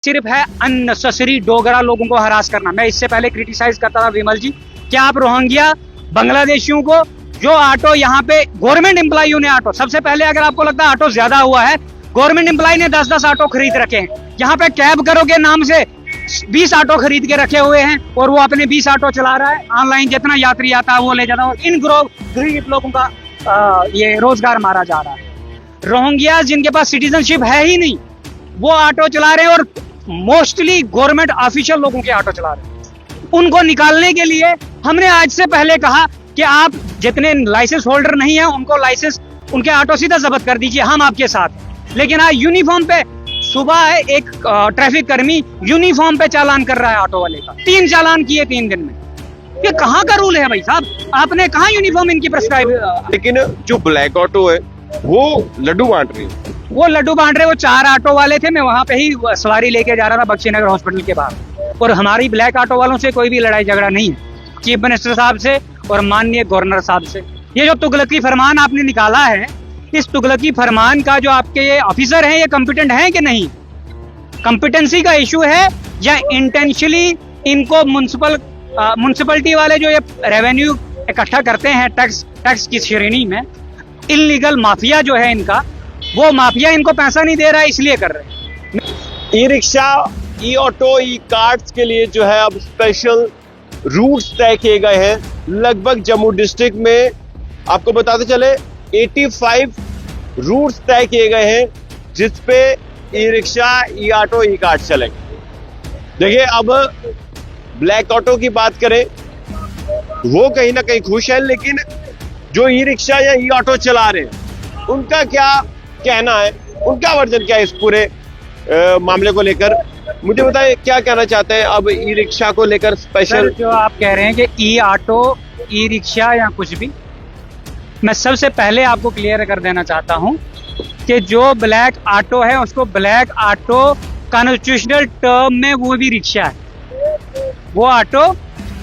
सिर्फ है अननेसेसरी डोगरा लोगों को हरास करना। मैं इससे पहले क्रिटिसाइज करता था विमल जी कि आप रोहिंग्या बांग्लादेशियों को जो ऑटो यहाँ पे गवर्नमेंट एम्प्लॉइयों ने ऑटो, सबसे पहले अगर आपको लगता है ऑटो ज्यादा हुआ है, गवर्नमेंट एम्प्लॉय ने 10-10 ऑटो खरीद रखे हैं। यहाँ पे कैब करो के नाम से 20 ऑटो खरीद के रखे हुए हैं और वो अपने 20 ऑटो चला रहा है। ऑनलाइन जितना यात्री आता है वो ले जाता है और इन गरीब लोगों का ये रोजगार मारा जा रहा है। रोहिंग्या जिनके पास सिटीजनशिप है ही नहीं वो ऑटो चला रहे हैं और मोस्टली गवर्नमेंट ऑफिशियल लोगों के ऑटो चला रहे हैं। उनको निकालने के लिए हमने आज से पहले कहा कि आप जितने लाइसेंस होल्डर नहीं है उनको लाइसेंस, उनके ऑटो सीधा जब्त कर दीजिए, हम आपके साथ हैं। लेकिन आज यूनिफॉर्म पे सुबह एक ट्रैफिक कर्मी यूनिफॉर्म पे चालान कर रहा है ऑटो वाले का। 3 चालान किए 3 दिन में। ये कहाँ का रूल है भाई साहब? आपने कहाँ यूनिफॉर्म इनकी प्रेस्क्राइब? लेकिन जो ब्लैक ऑटो है वो लड्डू बांट रही है। वो लड्डू बांट रहे, वो 4 ऑटो वाले थे। मैं वहां पे ही सवारी लेके जा रहा था बख्शीनगर हॉस्पिटल के बाहर, और हमारी ब्लैक ऑटो वालों से कोई भी लड़ाई झगड़ा नहीं है, चीफ मिनिस्टर साहब से और माननीय गवर्नर साहब से। ये जो तुगलकी फरमान आपने निकाला है, इस तुगलकी फरमान का जो आपके ये ऑफिसर हैं ये कॉम्पिटेंट हैं कि नहीं? कॉम्पिटेंसी का इशू है या इंटेंशनली इनको म्युनिसिपैलिटी वाले जो ये रेवेन्यू इकट्ठा करते हैं टैक्स की श्रेणी में, इलीगल माफिया जो है इनका, वो माफिया इनको पैसा नहीं दे रहा है इसलिए कर रहे हैं। ई रिक्शा, ई ऑटो, ई कार्ट्स के लिए जो है अब स्पेशल रूट्स तय किए गए हैं। लगभग जम्मू डिस्ट्रिक्ट में आपको बताते चले 85 रूट्स तय किए गए हैं जिसपे ई रिक्शा, ई ऑटो, ई कार्ट चलेंगे। देखिए, अब ब्लैक ऑटो की बात करें, वो कहीं ना कहीं खुश है, लेकिन जो ई रिक्शा या ई ऑटो चला रहे हैं उनका क्या कहना है, उनका वर्जन क्या है इस पूरे मामले को लेकर? मुझे बताएं क्या कहना चाहते हैं अब ई रिक्शा को लेकर स्पेशल? जो आप कह रहे हैं कि ई ऑटो, ई रिक्शा या कुछ भी, मैं सबसे पहले आपको क्लियर कर देना चाहता हूं कि जो ब्लैक ऑटो है उसको ब्लैक ऑटो कॉन्स्टिट्यूशनल टर्म में वो भी रिक्शा है, वो ऑटो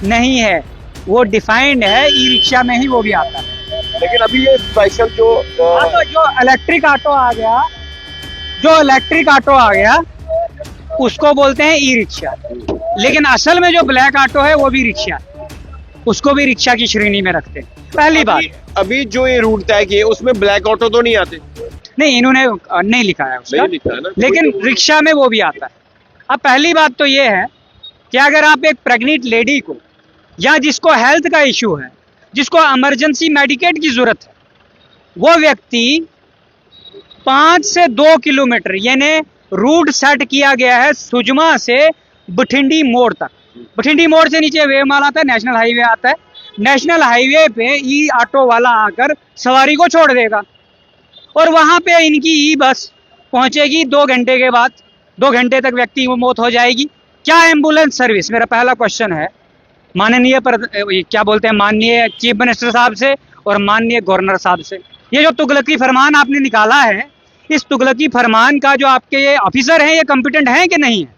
नहीं है, वो डिफाइंड है, ई रिक्शा में ही वो भी आता है। लेकिन अभी ये स्पेशल जो इलेक्ट्रिक ऑटो आ गया, जो इलेक्ट्रिक ऑटो आ गया उसको बोलते हैं ई रिक्शा, लेकिन असल में जो ब्लैक ऑटो है वो भी रिक्शा, उसको भी रिक्शा की श्रेणी में रखते हैं। पहली बात, अभी जो ये रूट तय किए उसमें ब्लैक ऑटो तो नहीं आते? नहीं, इन्होंने नहीं लिखा है उसका, नहीं लिखा है ना, लेकिन रिक्शा में वो भी आता है। अब पहली बात तो ये है कि अगर आप एक प्रेग्नेंट लेडी को या जिसको हेल्थ का इश्यू है, जिसको इमरजेंसी मेडिकेट की जरूरत है, वो व्यक्ति 5 से 2 किलोमीटर यानी रूट सेट किया गया है सुजमा से बठिंडी मोड़ तक। बठिंडी मोड़ से नीचे वेमाल आता है, नेशनल हाईवे आता है। नेशनल हाईवे पे ई ऑटो वाला आकर सवारी को छोड़ देगा और वहां पे इनकी ई बस पहुंचेगी 2 घंटे के बाद। 2 घंटे तक व्यक्ति की मौत हो जाएगी। क्या एम्बुलेंस सर्विस? मेरा पहला क्वेश्चन है माननीय क्या बोलते हैं, माननीय चीफ मिनिस्टर साहब से और माननीय गवर्नर साहब से। ये जो तुगलकी फरमान आपने निकाला है, इस तुगलकी फरमान का जो आपके ये ऑफिसर हैं ये कॉम्पिटेंट हैं कि नहीं है?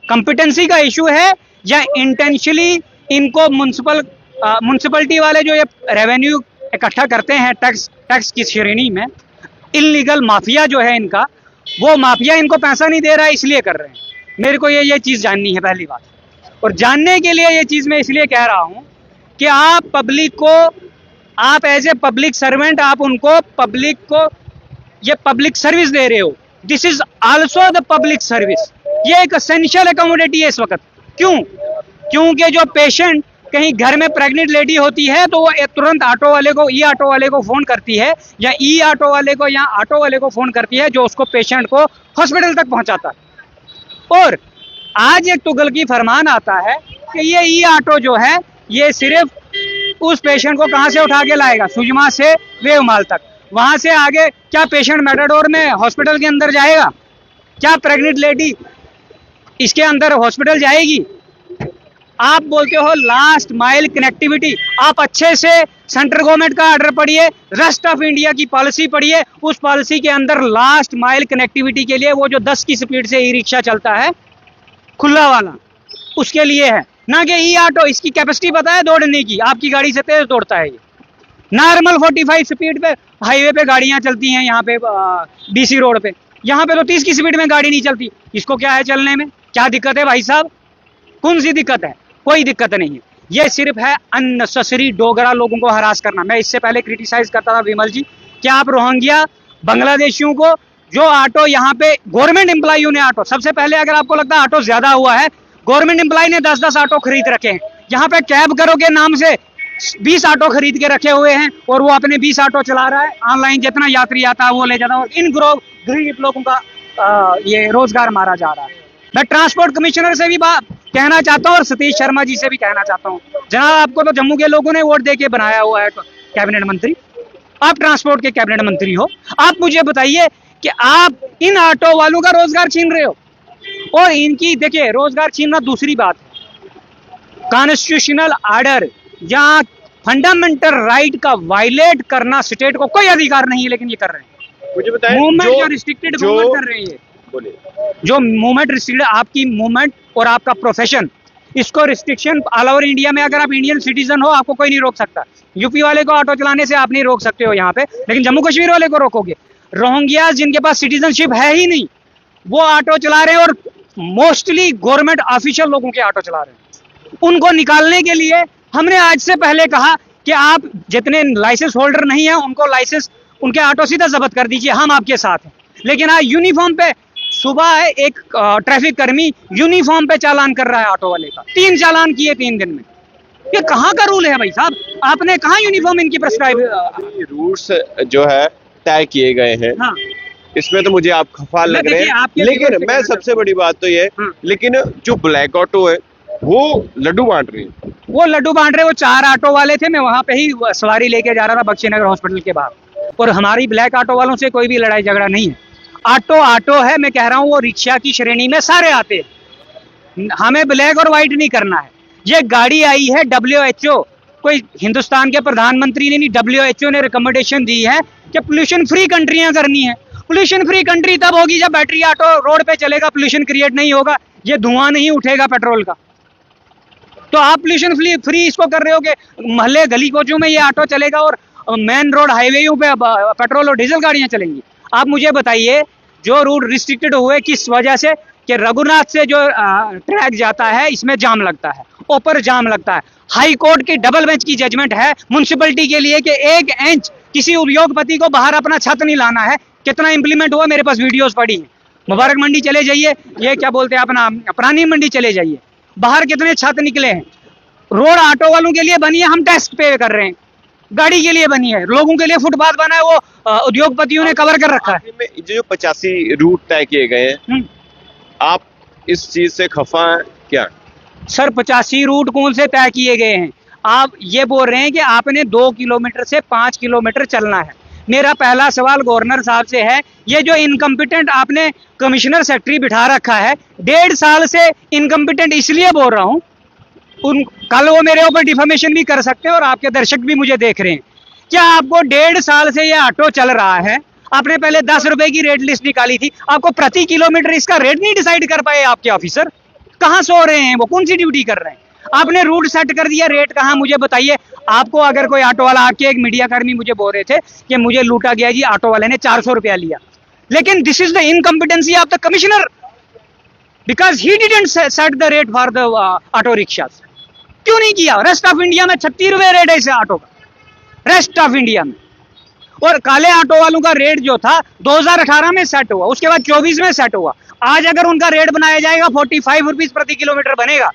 कॉम्पिटेंसी का इशू है या इंटेंशनली इनको म्युनिसिपैलिटी वाले जो ये रेवेन्यू इकट्ठा करते हैं टैक्स की श्रेणी में, इलीगल माफिया जो है इनका, वो माफिया इनको पैसा नहीं दे रहा है इसलिए कर रहे हैं। मेरे को ये चीज जाननी है पहली बात, और जानने के लिए ये चीज मैं इसलिए कह रहा हूं कि आप पब्लिक को, आप एज ए पब्लिक सर्वेंट, आप उनको पब्लिक को ये पब्लिक सर्विस दे रहे हो। This is also the public service. ये एक एसेंशियल अकोमोडिटी है इस वक्त। क्यों? क्योंकि जो पेशेंट कहीं घर में प्रेग्नेंट लेडी होती है तो वो तुरंत ऑटो वाले को, ई ऑटो वाले को फोन करती है या ई ऑटो वाले को या ऑटो वाले को फोन करती है, जो उसको पेशेंट को हॉस्पिटल तक पहुंचाता है। और आज एक तुगलकी फरमान आता है कि ये ई ऑटो जो है ये सिर्फ उस पेशेंट को कहां से उठा के लाएगा, सुजमा से वेवमाल तक। वहां से आगे क्या पेशेंट मेटाडोर में हॉस्पिटल के अंदर जाएगा? क्या प्रेग्नेंट लेडी इसके अंदर हॉस्पिटल जाएगी? आप बोलते हो लास्ट माइल कनेक्टिविटी। आप अच्छे से सेंट्रल गवर्नमेंट का ऑर्डर पढ़िए, रेस्ट ऑफ इंडिया की पॉलिसी पढ़िए। उस पॉलिसी के अंदर लास्ट माइल कनेक्टिविटी के लिए वो जो 10 की स्पीड से ई रिक्शा चलता है खुला वाला, उसके लिए है, ना कि ई ऑटो। इसकी कैपेसिटी पता है दौड़ने की? आपकी गाड़ी से तेज दौड़ता है ये। नॉर्मल 45 स्पीड पे हाईवे पे गाड़ियां चलती हैं यहाँ पे डीसी रोड पे, यहाँ पे तो 30 की स्पीड में गाड़ी नहीं चलती, इसको क्या है चलने में? क्या दिक्कत है भाई साहब? कौन सी दिक्कत है? कोई दिक्कत नहीं है। ये सिर्फ है अननेसेसरी डोगरा लोगों को हरास करना। मैं इससे पहले क्रिटिसाइज करता था विमल जी कि आप रोहिंग्या बांग्लादेशियों को जो ऑटो यहाँ पे गवर्नमेंट एम्प्लॉइयों ने ऑटो, सबसे पहले अगर आपको लगता है ऑटो ज्यादा हुआ है, गवर्नमेंट एम्प्लॉय ने 10-10 ऑटो खरीद रखे हैं। यहाँ पे कैब करो के नाम से 20 ऑटो खरीद के रखे हुए हैं और वो अपने 20 ऑटो चला रहा है। ऑनलाइन जितना यात्री आता है वो ले जाता है और इन गरीब लोगों का ये रोजगार मारा जा रहा है। मैं ट्रांसपोर्ट कमिश्नर से भी कहना चाहता हूँ और सतीश शर्मा जी से भी कहना चाहता हूँ, जनाब आपको तो जम्मू के लोगों ने वोट दे के बनाया हुआ है कैबिनेट मंत्री, आप ट्रांसपोर्ट के कैबिनेट मंत्री हो, आप मुझे बताइए कि आप इन ऑटो वालों का रोजगार छीन रहे हो। और इनकी देखिए रोजगार छीनना दूसरी बात है, कॉन्स्टिट्यूशनल ऑर्डर या फंडामेंटल राइट का वायलेट करना स्टेट को कोई अधिकार नहीं है, लेकिन ये कर रहे हैं। मुझे बताएं मूवमेंट जो रिस्ट्रिक्टेड मूवमेंट कर रहे हैं, बोलिए, जो मूवमेंट रिस्ट्रिक्टेड, आपकी मूवमेंट और आपका प्रोफेशन, इसको रिस्ट्रिक्शन ऑल ओवर इंडिया में, अगर आप इंडियन सिटीजन हो आपको कोई नहीं रोक सकता। यूपी वाले को ऑटो चलाने से आप नहीं रोक सकते हो यहाँ पे, लेकिन जम्मू कश्मीर वाले को रोकोगे। रोहिंग्यास जिनके पास सिटीजनशिप है ही नहीं वो ऑटो चला रहे हैं और मोस्टली गवर्नमेंट ऑफिशियल लोगों के ऑटो चला रहे हैं। उनको निकालने के लिए हमने आज से पहले कहा कि आप जितने लाइसेंस होल्डर नहीं है उनको लाइसेंस, उनके ऑटो सीधा जब्त कर दीजिए, हम आपके साथ हैं। लेकिन आज यूनिफॉर्म पे सुबह है एक ट्रैफिक कर्मी यूनिफॉर्म पे चालान कर रहा है ऑटो वाले का, 3 चालान किए 3 दिन में। ये कहाँ का रूल है भाई साहब? आपने कहाँ यूनिफॉर्म इनकी प्रेस्क्राइब रूल्स जो है तय किए गए हैं। हाँ, इसमें तो मुझे आप खफा लग रहे हैं, आपके लेकिन मैं सबसे बड़ी बात तो ये, लेकिन जो ब्लैक ऑटो है वो लड्डू बांट रही है। वो लड्डू बांट रहे, वो 4 ऑटो वाले थे, मैं वहां पे ही सवारी लेके जा रहा था बख्शीनगर हॉस्पिटल के बाहर, और हमारी ब्लैक ऑटो वालों से कोई भी लड़ाई झगड़ा नहीं है। ऑटो है, मैं कह रहा हूँ वो रिक्शा की श्रेणी में सारे आते हैं, हमें ब्लैक और व्हाइट नहीं करना है। ये गाड़ी आई है WHO, कोई हिंदुस्तान के प्रधानमंत्री ने नहीं, WHO ने रिकमेंडेशन दी है कि पोल्यूशन फ्री कंट्रियां करनी है। पोल्यूशन फ्री कंट्री तब होगी जब बैटरी ऑटो रोड पे चलेगा, पोल्यूशन क्रिएट नहीं होगा, ये धुआं नहीं उठेगा पेट्रोल का। तो आप पोल्यूशन फ्री इसको कर रहे हो कि मोहल्ले गली कोचों में ये ऑटो चलेगा और मेन रोड हाईवेयों पे पेट्रोल और डीजल गाड़ियां चलेंगी। आप मुझे बताइए जो रूट रिस्ट्रिक्टेड हुए किस वजह से, कि रघुनाथ से जो ट्रैक जाता है इसमें जाम लगता है, ऊपर जाम लगता है। हाई कोर्ट की डबल बेंच की जजमेंट है म्युनिसिपैलिटी के लिए कि 1 इंच किसी उद्योगपति को बाहर अपना छत नहीं लाना है। कितना इंप्लीमेंट हुआ मेरे पास वीडियोस पड़ी हैं। मुबारक मंडी चले जाइए, ये क्या बोलते हैं अपना पुरानी मंडी चले जाइए, बाहर कितने छत निकले हैं। रोड ऑटो वालों के लिए बनी है, हम टैक्स पे कर रहे हैं, गाड़ी के लिए बनी है, लोगों के लिए फुटपाथ बना है, वो उद्योगपतियों ने कवर कर रखा है। जो 85 रूट तय किए गए हैं, आप इस चीज से खफा हैं क्या? सर 85 रूट कौन से तय किए गए हैं? आप ये बोल रहे हैं कि आपने 2 किलोमीटर से 5 किलोमीटर चलना है। मेरा पहला सवाल गवर्नर साहब से है, ये जो इनकम्पिटेंट आपने कमिश्नर सेक्रेटरी बिठा रखा है, 1.5 साल से इनकम्पिटेंट इसलिए बोल रहा हूं, कल वो मेरे ऊपर डिफेमेशन भी कर सकते हैं और आपके दर्शक भी मुझे देख रहे हैं। क्या आपको 1.5 साल से ये ऑटो चल रहा है, आपने पहले 10 रुपए की रेट लिस्ट निकाली थी, आपको प्रति किलोमीटर इसका रेट नहीं डिसाइड कर पाए आपके ऑफिसर? कहां सो रहे हैं वो, कौन सी ड्यूटी कर रहे हैं? आपने रूट सेट कर दिया, रेट कहां मुझे बताइए। आपको अगर कोई ऑटो वाला, आपके एक मीडिया कर्मी मुझे बोल रहे थे कि मुझे लूटा गया जी, ऑटो वाले ने 400 रुपया लिया, लेकिन this is the incompetency of the commissioner because he didn't set the rate for the auto rickshaws. क्यों नहीं किया? रेस्ट ऑफ इंडिया में 36 रुपए रेट है इस ऑटो का, रेस्ट ऑफ इंडिया में। और काले ऑटो वालों का रेट जो था 2018 में सेट हुआ, उसके बाद 24 में सेट हुआ। आज अगर उनका रेट बनाया जाएगा 45 रुपीज प्रति किलोमीटर बनेगा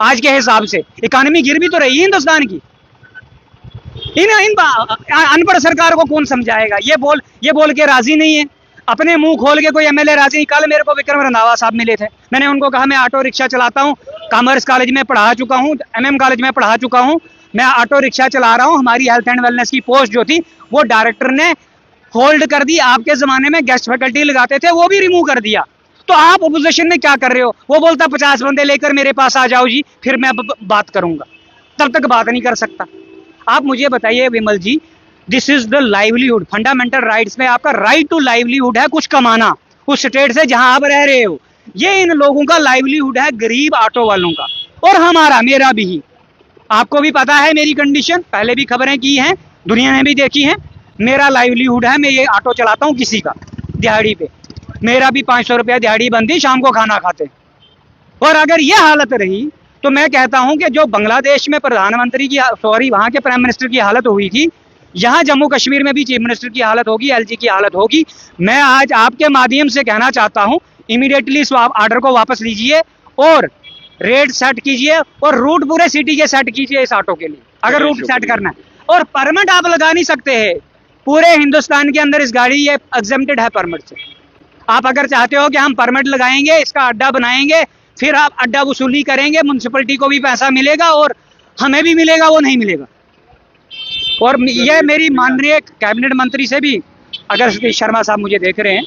आज के हिसाब से। इकोनॉमी गिर भी तो रही है हिंदुस्तान की। इन अनपढ़ सरकार को कौन समझाएगा? ये बोल के राजी नहीं है, अपने मुंह खोल के कोई एमएलए राजी नहीं। कल मेरे को विक्रम रंधावा साहब मिले थे, मैंने उनको कहा मैं ऑटो रिक्शा चलाता हूँ, कॉमर्स कॉलेज में पढ़ा चुका हूँ, MM कॉलेज में पढ़ा चुका हूँ, मैं ऑटो रिक्शा चला रहा हूँ। हमारी हेल्थ एंड वेलनेस की पोस्ट जो थी वो डायरेक्टर ने होल्ड कर दी। आपके जमाने में गेस्ट फैकल्टी लगाते थे, वो भी रिमूव कर दिया। तो आप अपोजिशन में क्या कर रहे हो? वो बोलता 50 बंदे लेकर मेरे पास आ जाओ जी, फिर मैं बात करूंगा। तब तक बात नहीं कर सकता। आप मुझे बताइए Vimal ji, this is the livelihood, fundamental rights में आपका राइट टू लाइवलीहुड है, कुछ कमाना उस स्टेट से जहां आप रह रहे हो। ये इन लोगों का लाइवलीहुड है, गरीब ऑटो वालों का, और हमारा, मेरा भी। आपको भी पता है मेरी कंडीशन, पहले भी खबरें की हैं, दुनिया ने भी देखी हैं। मेरा लाइवलीहुड है, मैं ये ऑटो चलाता हूँ किसी का, दिहाड़ी पे। मेरा भी 500 रुपया दिहाड़ी बनती, शाम को खाना खाते। और अगर ये हालत रही तो मैं कहता हूं कि जो बांग्लादेश में प्रधानमंत्री की वहां के प्राइम मिनिस्टर की हालत हुई थी, यहाँ जम्मू कश्मीर में भी चीफ मिनिस्टर की हालत होगी, एलजी की हालत होगी। मैं आज आपके माध्यम से कहना चाहता हूं, इमीडिएटली इस ऑर्डर को वापस लीजिए और रेट सेट कीजिए और रूट पूरे सिटी के सेट कीजिए इस ऑटो के लिए, अगर रूट सेट करना है। और परमिट आप लगा नहीं सकते हैं, पूरे हिंदुस्तान के अंदर इस गाड़ी ये एग्जेम्प्टेड है परमिट से। आप अगर चाहते हो कि हम परमिट लगाएंगे, इसका अड्डा बनाएंगे, फिर आप अड्डा वसूली करेंगे, म्युनिसिपैलिटी को भी पैसा मिलेगा और हमें भी मिलेगा, वो नहीं मिलेगा। और ये मेरी माननीय कैबिनेट मंत्री से भी, अगर सतीश शर्मा साहब मुझे देख रहे हैं,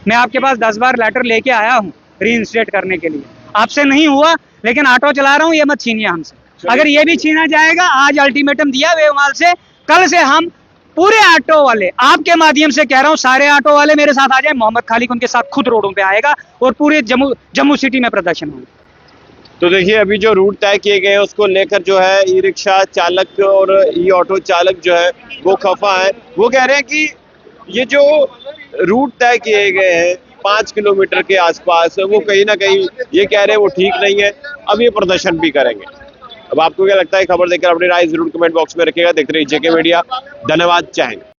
मैं आपके पास 10 बार लेटर लेके आया हूँ रीइंस्टेट करने के लिए, आपसे नहीं हुआ, लेकिन ऑटो चला रहा हूँ, ये मत छीनिए हमसे। अगर ये भी छीना जाएगा, आज अल्टीमेटम दिया वेवमाल से, कल से हम पूरे ऑटो वाले, आपके माध्यम से कह रहा हूँ, सारे ऑटो वाले मेरे साथ आ जाए, मोहम्मद खालिक उनके साथ खुद रोडों पे आएगा और पूरे जम्मू सिटी में प्रदर्शन होगा। तो देखिए, अभी जो रूट तय किए गए हैं उसको लेकर जो है ई रिक्शा चालक और ई ऑटो चालक जो है वो खफा है। वो कह रहे हैं कि ये जो रूट तय किए गए हैं 5 किलोमीटर के आसपास, वो कहीं ना कहीं ये कह रहे हैं वो ठीक नहीं है, अब ये प्रदर्शन भी करेंगे। अब आपको क्या लगता है, खबर देखकर अपनी राय जरूर कमेंट बॉक्स में रखिएगा। देखते रहिए जेके मीडिया। धन्यवाद, जय हिंद।